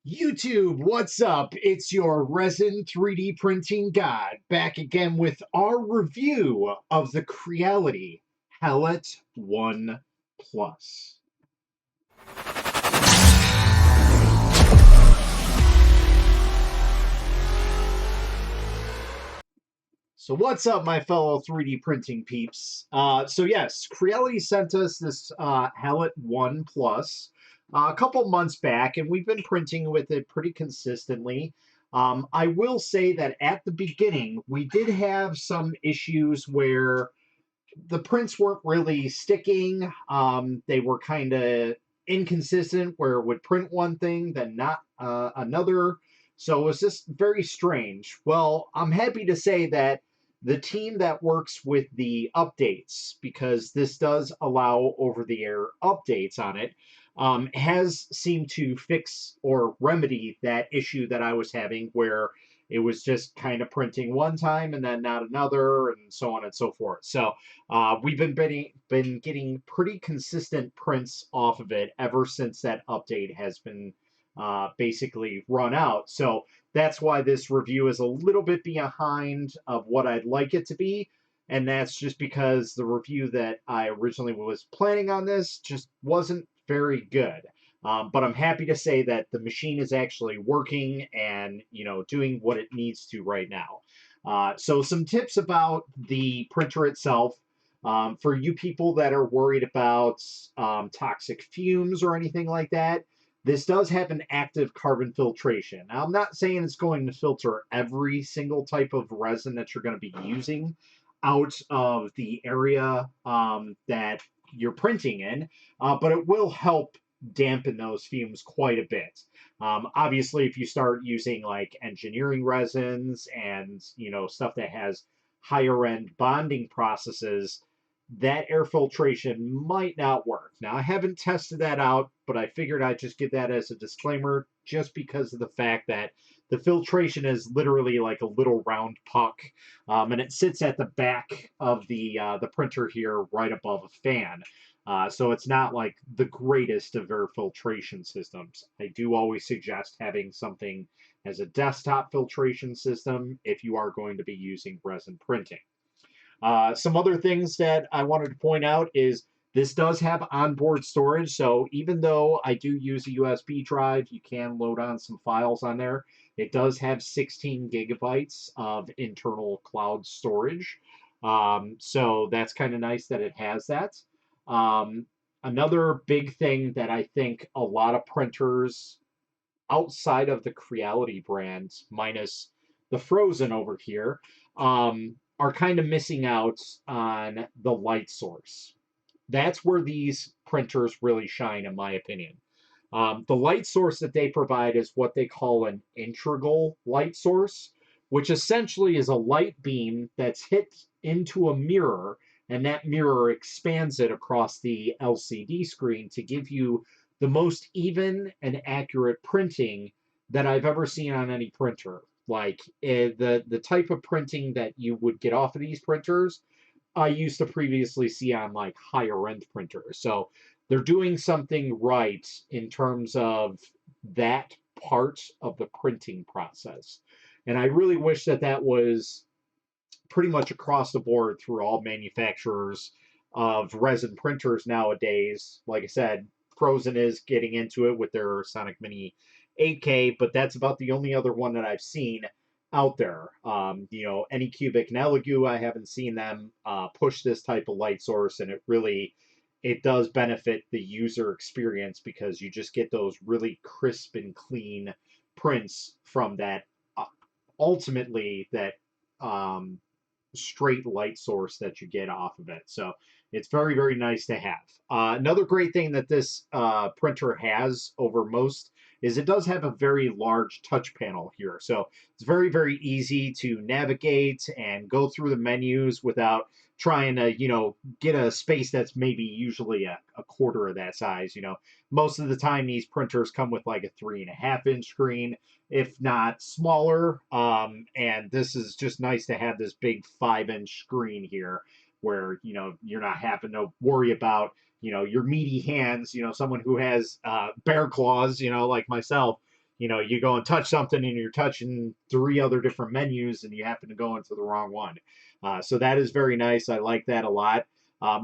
YouTube, what's up? It's your Resin 3D printing god back again with our review of the Creality Halot One Plus. So what's up, my fellow 3D printing peeps? Yes, Creality sent us this Halot One Plus a couple months back, and we've been printing with it pretty consistently. I will say that at the beginning, we did have some issues where the prints weren't really sticking. They were kind of inconsistent, where it would print one thing, then not another. So it was just very strange. Well, I'm happy to say that the team that works with the updates, because this does allow over the air updates on it, has seemed to fix or remedy that issue that I was having where it was just kind of printing one time and then not another, and so on and so forth. So we've been getting pretty consistent prints off of it ever since that update has been basically run out. So that's why this review is a little bit behind of what I'd like it to be. And that's just because the review that I originally was planning on this just wasn't very good. But I'm happy to say that the machine is actually working and doing what it needs to right now. So some tips about the printer itself. For you people that are worried about toxic fumes or anything like that, this does have an active carbon filtration. Now, I'm not saying it's going to filter every single type of resin that you're going to be using out of the area that you're printing in, but it will help dampen those fumes quite a bit. Obviously, if you start using like engineering resins and stuff that has higher end bonding processes, that air filtration might not work. Now, I haven't tested that out, but I figured I'd just give that as a disclaimer just because of the fact that the filtration is literally like a little round puck, and it sits at the back of the printer here right above a fan. So it's not like the greatest of air filtration systems. I do always suggest having something as a desktop filtration system if you are going to be using resin printing. Some other things that I wanted to point out is this does have onboard storage. So even though I do use a USB drive, you can load on some files on there. It does have 16 gigabytes of internal cloud storage. So that's kind of nice that it has that. Um, Another big thing that I think a lot of printers outside of the Creality brand, minus the Frozen over here, are kind of missing out on the light source. That's where these printers really shine, in my opinion. The light source that they provide is what they call an integral light source, which essentially is a light beam that's hit into a mirror, and that mirror expands it across the LCD screen to give you the most even and accurate printing that I've ever seen on any printer. Like the type of printing that you would get off of these printers I used to previously see on like higher end printers. So they're doing something right in terms of that part of the printing process. And I really wish that that was pretty much across the board through all manufacturers of resin printers nowadays. Like I said, Frozen is getting into it with their Sonic Mini 8K, but that's about the only other one that I've seen out there. Anycubic and Elegoo, I haven't seen them push this type of light source, and it does benefit the user experience because you just get those really crisp and clean prints from that. Ultimately, that um, straight light source that you get off of it. So it's very, very nice to have. Another great thing that this printer has over most is it does have a very large touch panel here. So it's very, very easy to navigate and go through the menus without trying to, get a space that's maybe usually a quarter of that size. Most of the time these printers come with like a 3.5 inch screen, if not smaller. And this is just nice to have this big 5 inch screen here where, you're not having to worry about, your meaty hands, someone who has bear claws, like myself, you go and touch something and you're touching three other different menus and you happen to go into the wrong one. So that is very nice. I like that a lot.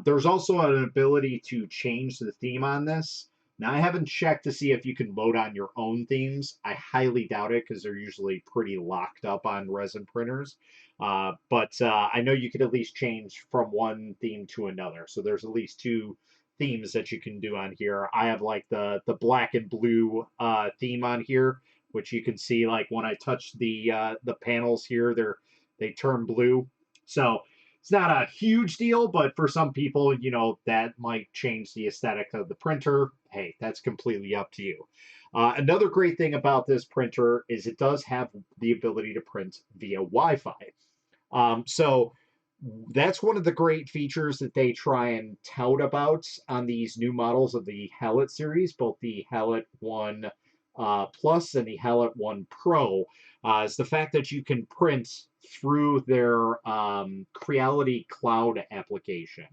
There's also an ability to change the theme on this. Now, I haven't checked to see if you can load on your own themes. I highly doubt it because they're usually pretty locked up on resin printers. But I know you could at least change from one theme to another. So there's at least two themes that you can do on here. I have like the black and blue theme on here, which you can see like when I touch the panels here, they turn blue. So it's not a huge deal, but for some people, that might change the aesthetic of the printer. Hey, that's completely up to you. Another great thing about this printer is it does have the ability to print via Wi-Fi. So that's one of the great features that they try and tout about on these new models of the Halot series, both the Halot One Plus and the Halot One Pro, is the fact that you can print through their Creality Cloud application.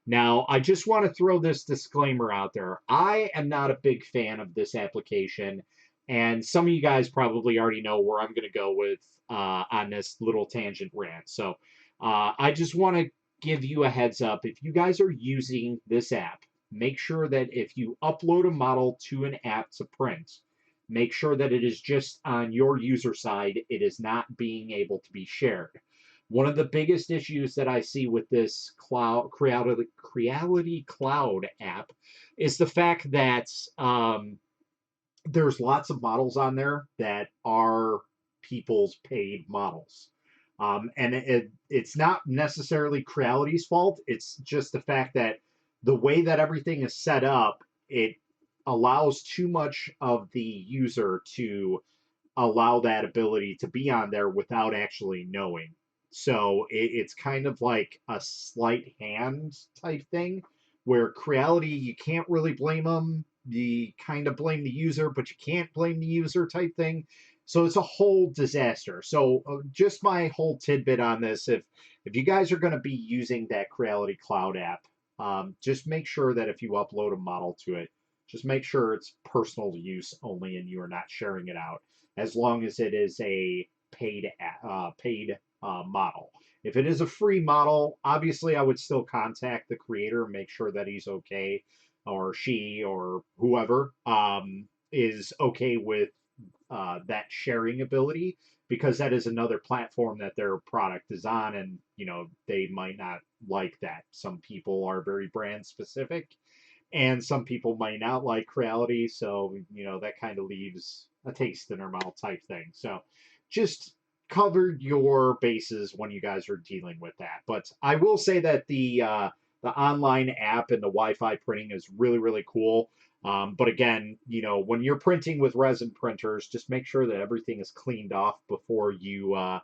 Now, I just want to throw this disclaimer out there. I am not a big fan of this application, and some of you guys probably already know where I'm going to go with on this little tangent rant. So I just want to give you a heads up. If you guys are using this app, make sure that if you upload a model to an app to print, make sure that it is just on your user side. It is not being able to be shared. One of the biggest issues that I see with this Creality Cloud app is the fact that there's lots of models on there that are people's paid models. And it's not necessarily Creality's fault. It's just the fact that the way that everything is set up, it allows too much of the user to allow that ability to be on there without actually knowing. So it's kind of like a sleight hand type thing where Creality, you can't really blame them. You kind of blame the user, but you can't blame the user type thing. So it's a whole disaster. So just my whole tidbit on this, if you guys are going to be using that Creality Cloud app, just make sure that if you upload a model to it, just make sure it's personal use only and you are not sharing it out, as long as it is a paid model. If it is a free model, obviously I would still contact the creator and make sure that he's okay, or she or whoever is okay with that sharing ability, because that is another platform that their product is on, and they might not like that. Some people are very brand specific, and some people might not like Creality, so that kind of leaves a taste in their mouth type thing. So just cover your bases when you guys are dealing with that. But I will say that the online app and the Wi-Fi printing is really, really cool. But again, when you're printing with resin printers, just make sure that everything is cleaned off before you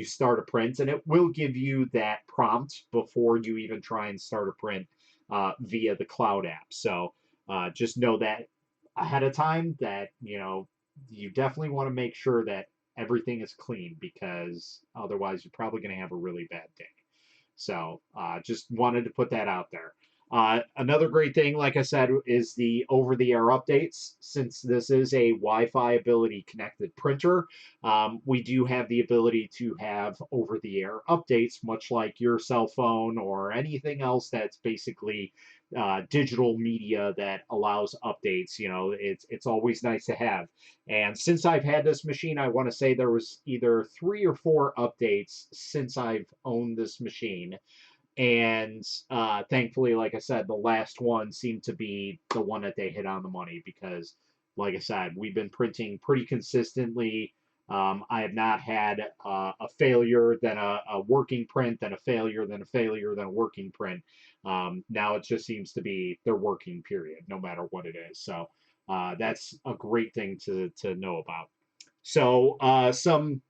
start a print, and it will give you that prompt before you even try and start a print via the cloud app. So just know that ahead of time, that you definitely want to make sure that everything is clean, because otherwise you're probably going to have a really bad day. So just wanted to put that out there. Another great thing, like I said, is the over-the-air updates. Since this is a Wi-Fi ability connected printer, we do have the ability to have over-the-air updates, much like your cell phone or anything else that's basically digital media that allows updates. It's always nice to have. And since I've had this machine, I want to say there was either 3 or 4 updates since I've owned this machine. And thankfully, like I said, the last one seemed to be the one that they hit on the money, because, like I said, we've been printing pretty consistently. I have not had a failure, then a working print, then a failure, then a failure, then a working print. Now it just seems to be their working period, no matter what it is. So that's a great thing to know about. So some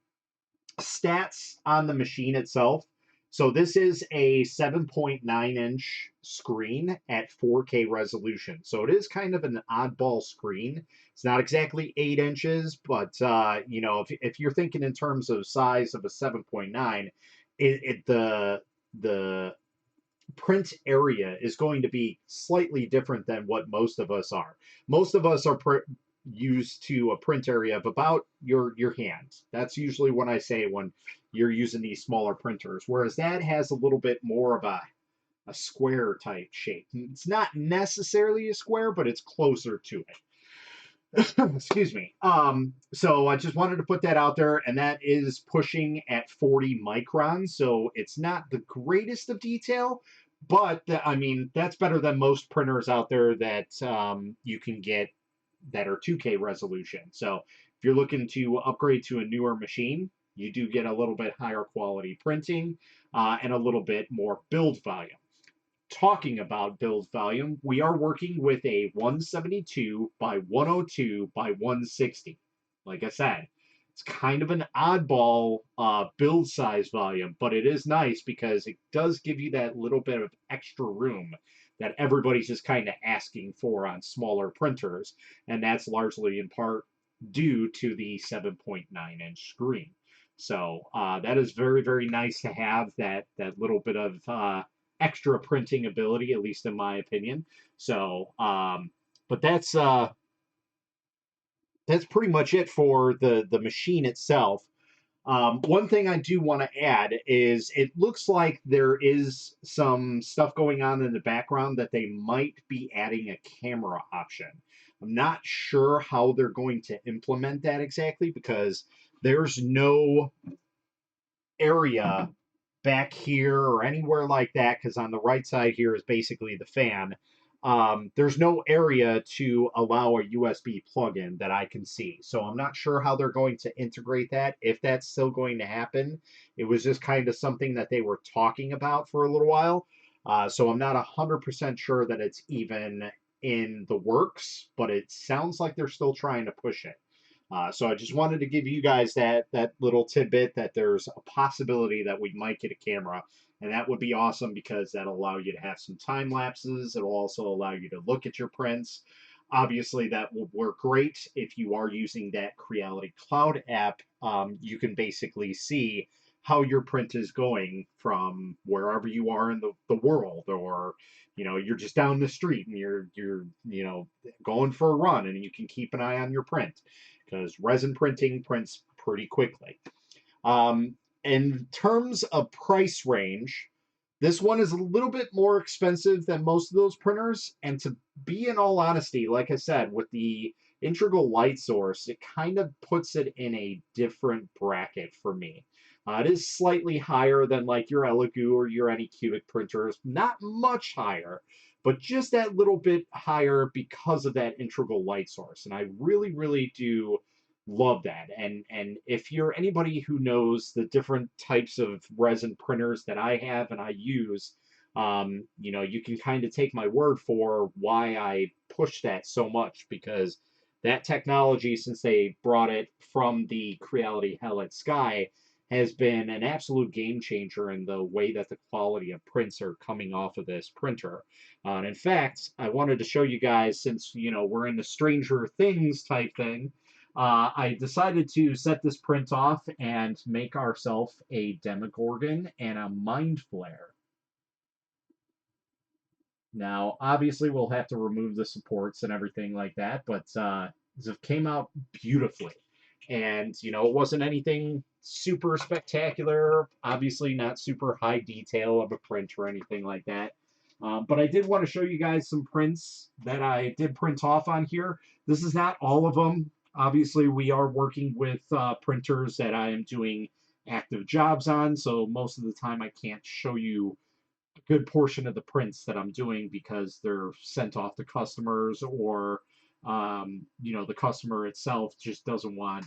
stats on the machine itself. So this is a 7.9-inch screen at 4K resolution. So it is kind of an oddball screen. It's not exactly 8 inches, but if you're thinking in terms of size of a 7.9, the print area is going to be slightly different than what most of us are. Most of us are used to a print area of about your hand. That's usually when I say when you're using these smaller printers, whereas that has a little bit more of a square type shape. It's not necessarily a square, but it's closer to it. Excuse me. So I just wanted to put that out there, and that is pushing at 40 microns. So it's not the greatest of detail, but I mean, that's better than most printers out there that you can get that are 2K resolution. So if you're looking to upgrade to a newer machine, you do get a little bit higher quality printing and a little bit more build volume. Talking about build volume, we are working with a 172 by 102 by 160. Like I said, it's kind of an oddball build size volume, but it is nice because it does give you that little bit of extra room that everybody's just kind of asking for on smaller printers, and that's largely in part due to the 7.9-inch screen. So that is very, very nice to have that little bit of extra printing ability, at least in my opinion. So, but that's pretty much it for the machine itself. One thing I do want to add is it looks like there is some stuff going on in the background that they might be adding a camera option. I'm not sure how they're going to implement that exactly because there's no area back here or anywhere like that, because on the right side here is basically the fan. There's no area to allow a USB plug-in that I can see. So I'm not sure how they're going to integrate that, if that's still going to happen. It was just kind of something that they were talking about for a little while. So I'm not 100% sure that it's even in the works, but it sounds like they're still trying to push it. So I just wanted to give you guys that little tidbit that there's a possibility that we might get a camera, and that would be awesome because that'll allow you to have some time lapses. It'll also allow you to look at your prints. Obviously, that will work great if you are using that Creality Cloud app. You can basically see how your print is going from wherever you are in the world, or you're just down the street and you're going for a run, and you can keep an eye on your print because resin printing prints pretty quickly. In terms of price range, this one is a little bit more expensive than most of those printers. And to be in all honesty, like I said, with the integral light source, it kind of puts it in a different bracket for me. It is slightly higher than like your Elegoo or your Anycubic printers, not much higher, but just that little bit higher because of that integral light source. And I really, really do love that. And if you're anybody who knows the different types of resin printers that I have and I use, you can kind of take my word for why I push that so much, because that technology, since they brought it from the Creality Halot Sky, has been an absolute game changer in the way that the quality of prints are coming off of this printer. And in fact, I wanted to show you guys, since we're in the Stranger Things type thing, I decided to set this print off and make ourselves a Demogorgon and a Mind Flare. Now, obviously, we'll have to remove the supports and everything like that, but it came out beautifully. And, it wasn't anything super spectacular, obviously not super high detail of a print or anything like that. But I did want to show you guys some prints that I did print off on here. This is not all of them. Obviously, we are working with printers that I am doing active jobs on, so most of the time I can't show you a good portion of the prints that I'm doing because they're sent off to customers, or the customer itself just doesn't want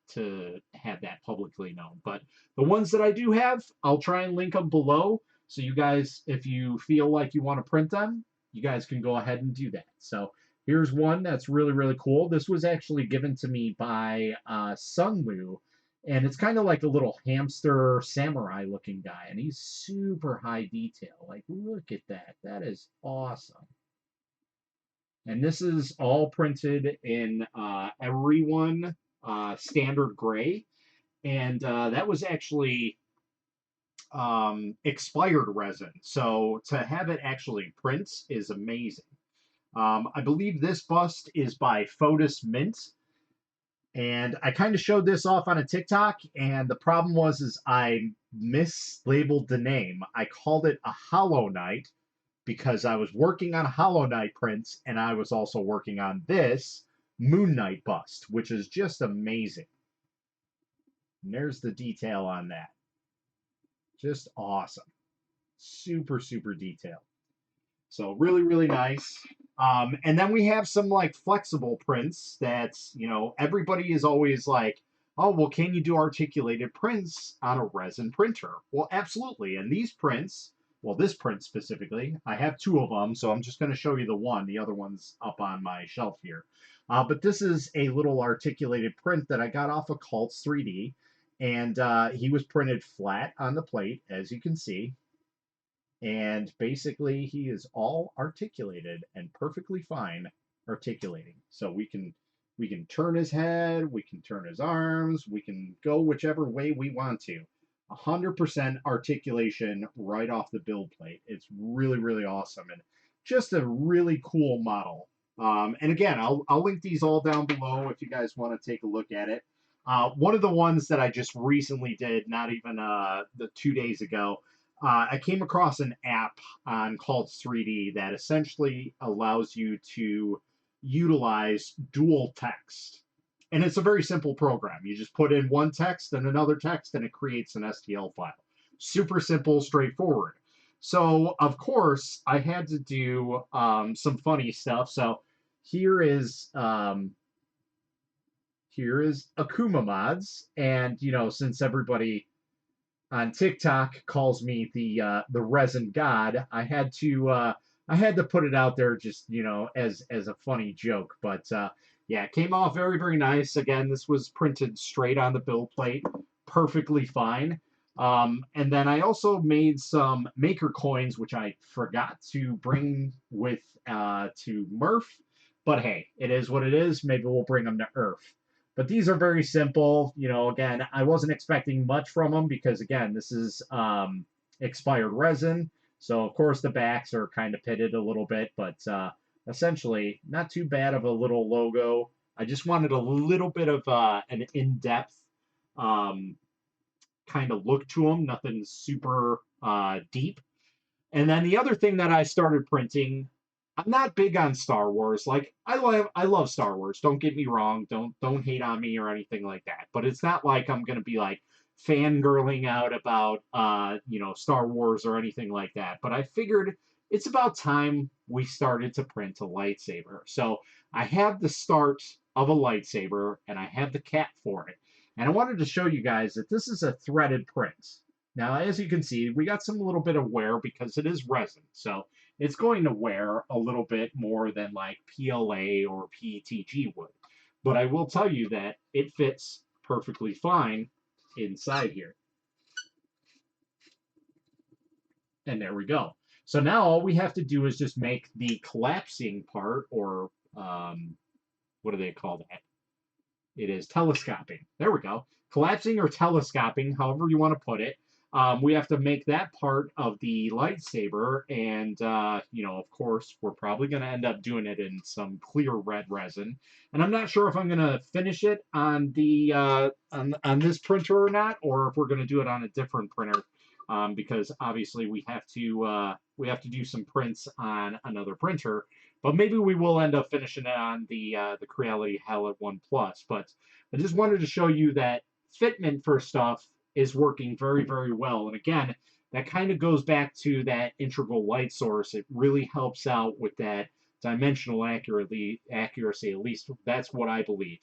to have that publicly known. But the ones that I do have, I'll try and link them below, so you guys, if you feel like you want to print them, you guys can go ahead and do that. So here's one that's really, really cool. This was actually given to me by SUNLU, and it's kind of like a little hamster samurai looking guy, and he's super high detail. Like, look at that. That is awesome. And this is all printed in everyone standard gray. And that was actually expired resin. So to have it actually print is amazing. I believe this bust is by Fotis Mint. And I kind of showed this off on a TikTok, and the problem was is I mislabeled the name. I called it a Hollow Knight because I was working on Hollow Knight prints, and I was also working on this Moon Knight bust, which is just amazing. And there's the detail on that. Just awesome. Super, super detailed. So really, really nice. And then we have some like flexible prints that, you know, everybody is always like, oh, well, can you do articulated prints on a resin printer? Well, absolutely. And these prints, well, this print specifically, I have two of them, so I'm just going to show you the one. The other one's up on my shelf here. But this is a little articulated print that I got off of Cults 3D. And he was printed flat on the plate, as you can see. And basically he is all articulated and perfectly fine articulating. So we can turn his head, we can turn his arms, we can go whichever way we want to. 100% articulation right off the build plate. It's really, really awesome and just a really cool model. And again, I'll link these all down below if you guys want to take a look at it. One of the ones that I just recently did, not even the 2 days ago, I came across an app on called 3D that essentially allows you to utilize dual text. And it's a very simple program. You just put in one text and another text, and it creates an STL file. Super simple, straightforward. So, of course, I had to do some funny stuff. So here is Akuma Mods. And, you know, since everybody on TikTok calls me the resin god, I had to put it out there just, you know, as a funny joke. But yeah, it came off very, very nice. Again, this was printed straight on the build plate, perfectly fine. And then I also made some maker coins, which I forgot to bring with to Murph. But hey, it is what it is. Maybe we'll bring them to Earth. But these are very simple. You know, again, I wasn't expecting much from them because, again, this is expired resin. So, of course, the backs are kind of pitted a little bit, but essentially not too bad of a little logo. I just wanted a little bit of an in-depth kind of look to them, nothing super deep. And then the other thing that I started printing, I'm not big on Star Wars. Like I love Star Wars. Don't get me wrong. Don't hate on me or anything like that. But it's not like I'm gonna be like fangirling out about you know, Star Wars or anything like that. But I figured it's about time we started to print a lightsaber. So I have the start of a lightsaber and I have the cap for it. And I wanted to show you guys that this is a threaded print. Now, as you can see, we got some little bit of wear because it is resin. So it's going to wear a little bit more than like PLA or PETG would. But I will tell you that it fits perfectly fine inside here. And there we go. So now all we have to do is just make the collapsing part, or what do they call that? It is telescoping. There we go. Collapsing or telescoping, however you want to put it. We have to make that part of the lightsaber, and you know, of course, we're probably going to end up doing it in some clear red resin. And I'm not sure if I'm going to finish it on the on this printer or not, or if we're going to do it on a different printer, because obviously we have to do some prints on another printer. But maybe we will end up finishing it on the Creality Halot One Plus. But I just wanted to show you that fitment for stuff is working very, very well. And again, that kind of goes back to that integral light source. It really helps out with that dimensional accuracy. At least that's what I believe.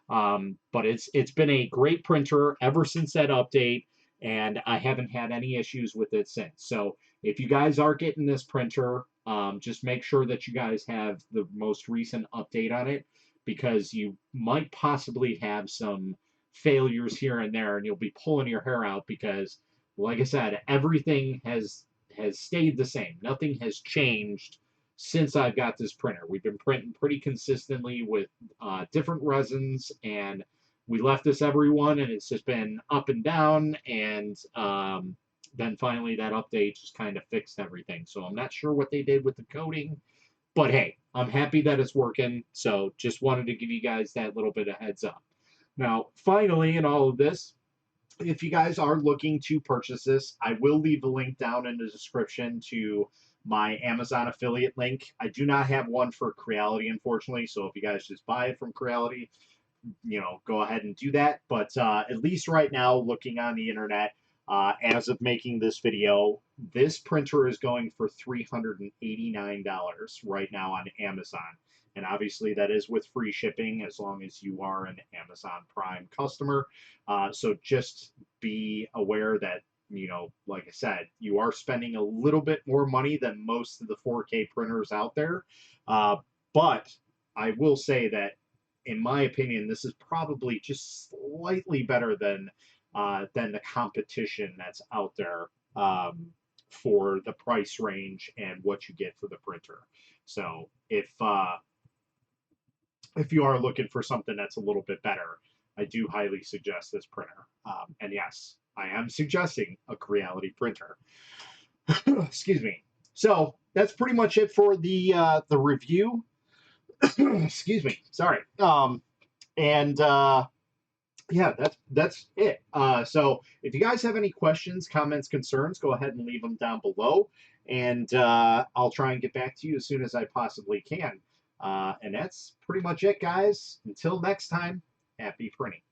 But it's been a great printer ever since that update, and I haven't had any issues with it since. So if you guys are getting this printer, just make sure that you guys have the most recent update on it, because you might possibly have some failures here and there, and you'll be pulling your hair out because, like I said, everything has stayed the same. Nothing has changed since I've got this printer. We've been printing pretty consistently with different resins, and we left this everyone, and it's just been up and down, and then finally that update just kind of fixed everything. So I'm not sure what they did with the coating, but hey, I'm happy that it's working. So just wanted to give you guys that little bit of heads up. Now, finally, in all of this, if you guys are looking to purchase this, I will leave a link down in the description to my Amazon affiliate link. I do not have one for Creality, unfortunately. So if you guys just buy it from Creality, go ahead and do that. But at least right now, looking on the internet, as of making this video, this printer is going for $389 right now on Amazon. And obviously, that is with free shipping as long as you are an Amazon Prime customer. So just be aware that, like I said, you are spending a little bit more money than most of the 4K printers out there. But I will say that in my opinion, this is probably just slightly better than the competition that's out there for the price range and what you get for the printer. So if you are looking for something that's a little bit better, I do highly suggest this printer. And yes, I am suggesting a Creality printer. Excuse me. So that's pretty much it for the review. Excuse me. Sorry. And yeah, that's it. So if you guys have any questions, comments, concerns, go ahead and leave them down below, and I'll try and get back to you as soon as I possibly can. And that's pretty much it, guys. Until next time, happy printing.